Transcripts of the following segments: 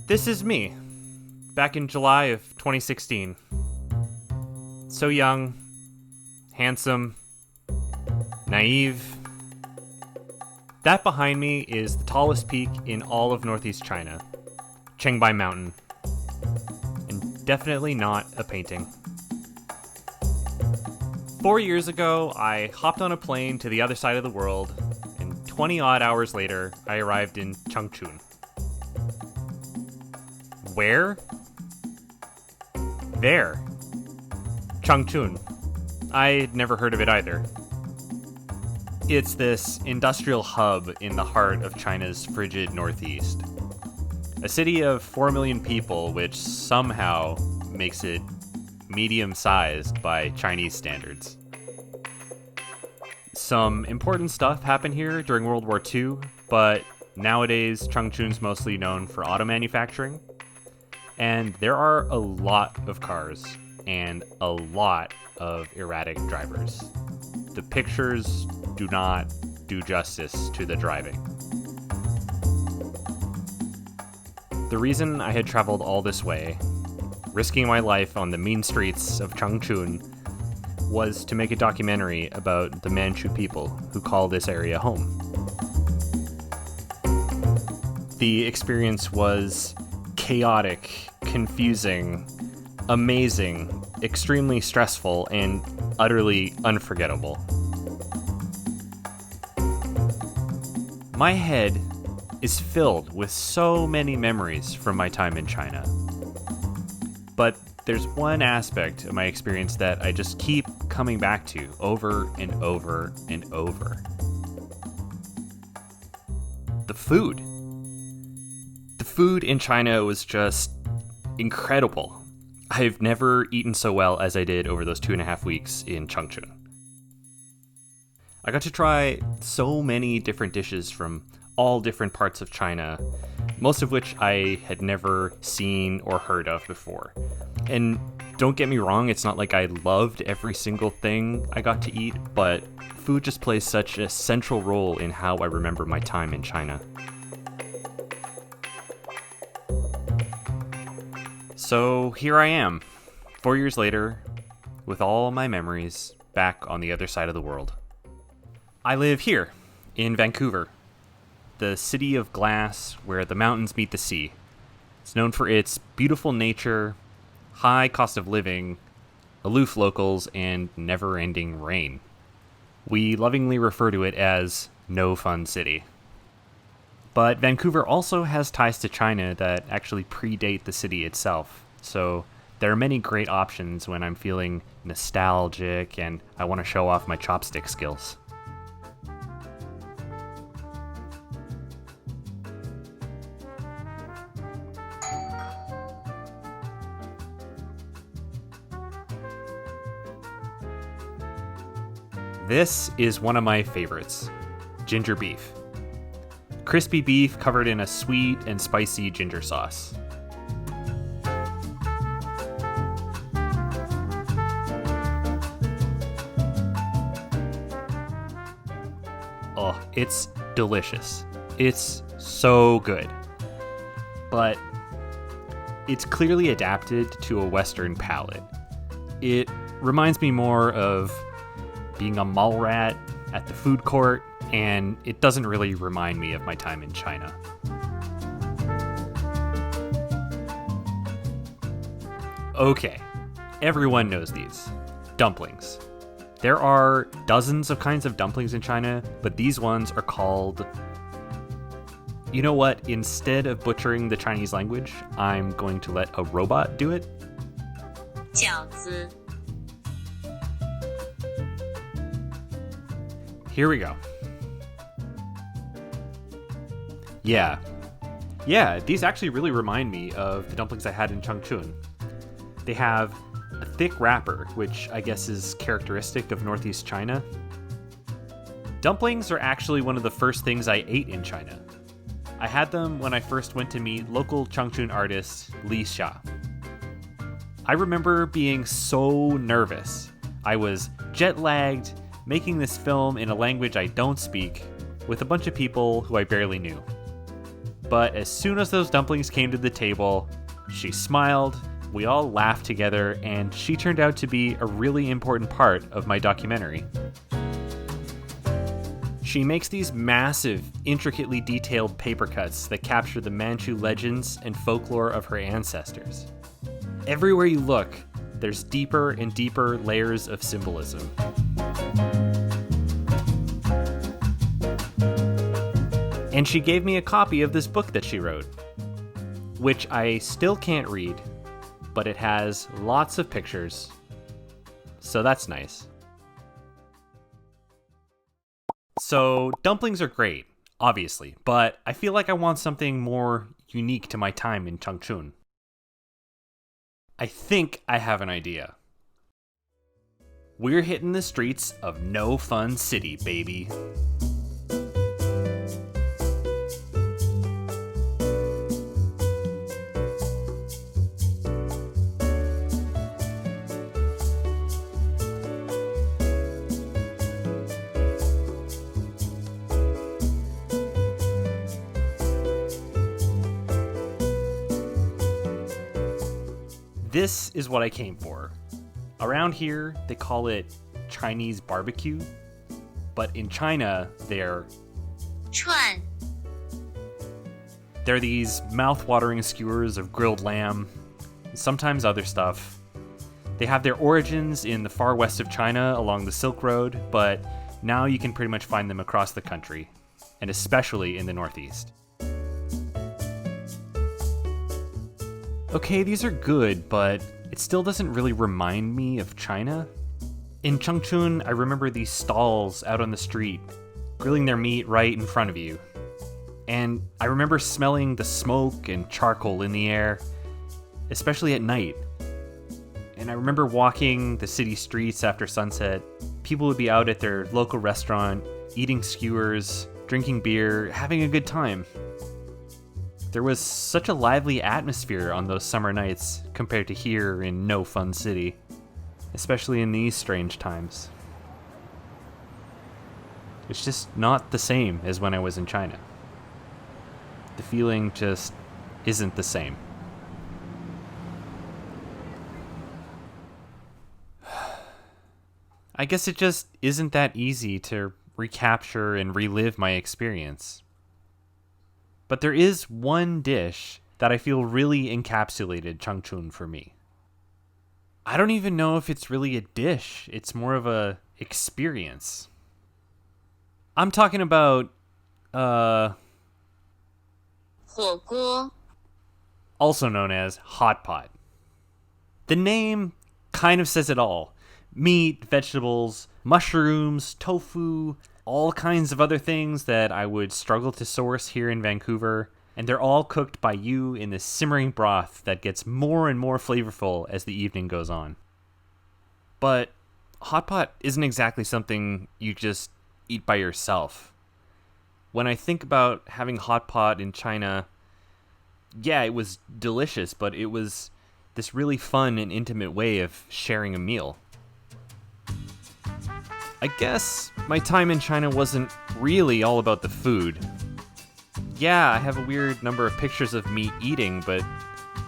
This is me, back in July of 2016. So young, handsome, naive. That behind me is the tallest peak in all of Northeast China, Qingbai Mountain. And definitely not a painting. 4 years ago, I hopped on a plane to the other side of the world, and 20-odd hours later, I arrived in Changchun. Where? There. Changchun. I'd never heard of it either. It's this industrial hub in the heart of China's frigid northeast. A city of 4 million people, which somehow makes it medium-sized by Chinese standards. Some important stuff happened here during World War II, but nowadays Changchun's mostly known for auto manufacturing. And there are a lot of cars and a lot of erratic drivers. The pictures do not do justice to the driving. The reason I had traveled all this way, risking my life on the mean streets of Changchun, was to make a documentary about the Manchu people who call this area home. The experience was chaotic, confusing, amazing, extremely stressful, and utterly unforgettable. My head is filled with so many memories from my time in China. But there's one aspect of my experience that I just keep coming back to over and over and over. The food. The food in China was just incredible. I've never eaten so well as I did over those 2.5 weeks in Changchun. I got to try so many different dishes from all different parts of China, most of which I had never seen or heard of before. And don't get me wrong, it's not like I loved every single thing I got to eat, but food just plays such a central role in how I remember my time in China. So here I am, 4 years later, with all my memories back on the other side of the world. I live here, in Vancouver, the city of glass where the mountains meet the sea. It's known for its beautiful nature, high cost of living, aloof locals, and never-ending rain. We lovingly refer to it as No Fun City. But Vancouver also has ties to China that actually predate the city itself, so there are many great options when I'm feeling nostalgic and I want to show off my chopstick skills. This is one of my favorites, ginger beef. Crispy beef covered in a sweet and spicy ginger sauce. Oh, it's delicious. It's so good. But it's clearly adapted to a Western palate. It reminds me more of being a mall rat at the food court, and it doesn't really remind me of my time in China. Okay, everyone knows these. Dumplings. There are dozens of kinds of dumplings in China, but these ones are called... You know what? Instead of butchering the Chinese language, I'm going to let a robot do it. 饺子 Here we go. Yeah, these actually really remind me of the dumplings I had in Changchun. They have a thick wrapper, which I guess is characteristic of Northeast China. Dumplings are actually one of the first things I ate in China. I had them when I first went to meet local Changchun artist Li Xia. I remember being so nervous. I was jet-lagged, making this film in a language I don't speak, with a bunch of people who I barely knew. But as soon as those dumplings came to the table, she smiled, we all laughed together, and she turned out to be a really important part of my documentary. She makes these massive, intricately detailed paper cuts that capture the Manchu legends and folklore of her ancestors. Everywhere you look, there's deeper and deeper layers of symbolism. And she gave me a copy of this book that she wrote, which I still can't read, but it has lots of pictures, so that's nice. So dumplings are great, obviously, but I feel like I want something more unique to my time in Changchun. I think I have an idea. We're hitting the streets of No Fun City, baby. This is what I came for. Around here, they call it Chinese barbecue, but in China, they're 串 they're these mouth-watering skewers of grilled lamb, sometimes other stuff. They have their origins in the far west of China along the Silk Road, but now you can pretty much find them across the country, and especially in the Northeast. Okay, these are good, but it still doesn't really remind me of China. In Changchun, I remember these stalls out on the street, grilling their meat right in front of you. And I remember smelling the smoke and charcoal in the air, especially at night. And I remember walking the city streets after sunset. People would be out at their local restaurant, eating skewers, drinking beer, having a good time. There was such a lively atmosphere on those summer nights compared to here in No Fun City, especially in these strange times. It's just not the same as when I was in China. The feeling just isn't the same. I guess it just isn't that easy to recapture and relive my experience. But there is one dish that I feel really encapsulated Changchun for me. I don't even know if it's really a dish. It's more of a experience. I'm talking about, 火锅 also known as hot pot. The name kind of says it all. Meat, vegetables, mushrooms, tofu, all kinds of other things that I would struggle to source here in Vancouver, and they're all cooked by you in this simmering broth that gets more and more flavorful as the evening goes on. But hot pot isn't exactly something you just eat by yourself. When I think about having hot pot in China, yeah, it was delicious, but it was this really fun and intimate way of sharing a meal. I guess my time in China wasn't really all about the food. Yeah, I have a weird number of pictures of me eating, but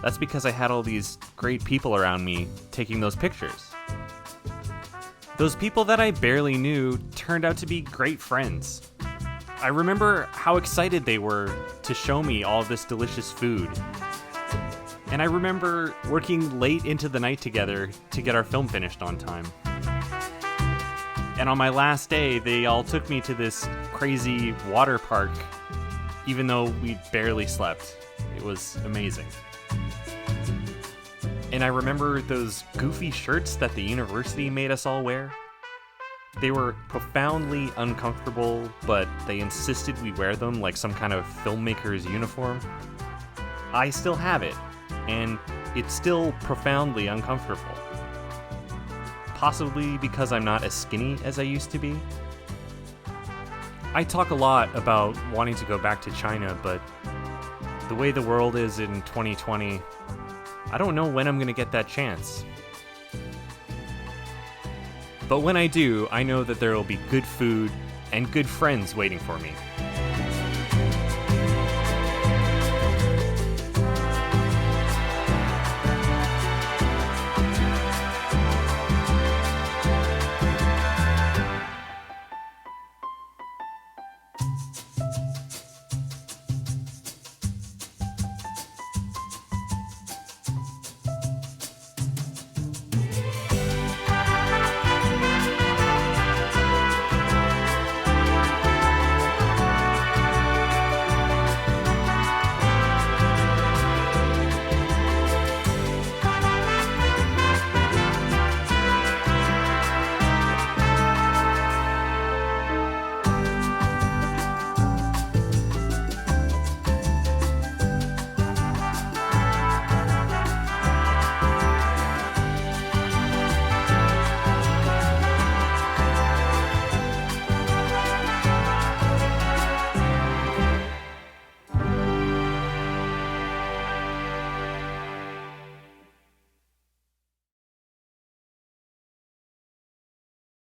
that's because I had all these great people around me taking those pictures. Those people that I barely knew turned out to be great friends. I remember how excited they were to show me all of this delicious food. And I remember working late into the night together to get our film finished on time. And on my last day, they all took me to this crazy water park, even though we barely slept. It was amazing. And I remember those goofy shirts that the university made us all wear. They were profoundly uncomfortable, but they insisted we wear them like some kind of filmmaker's uniform. I still have it, and it's still profoundly uncomfortable. Possibly because I'm not as skinny as I used to be. I talk a lot about wanting to go back to China, but the way the world is in 2020, I don't know when I'm going to get that chance. But when I do, I know that there will be good food, and good friends waiting for me.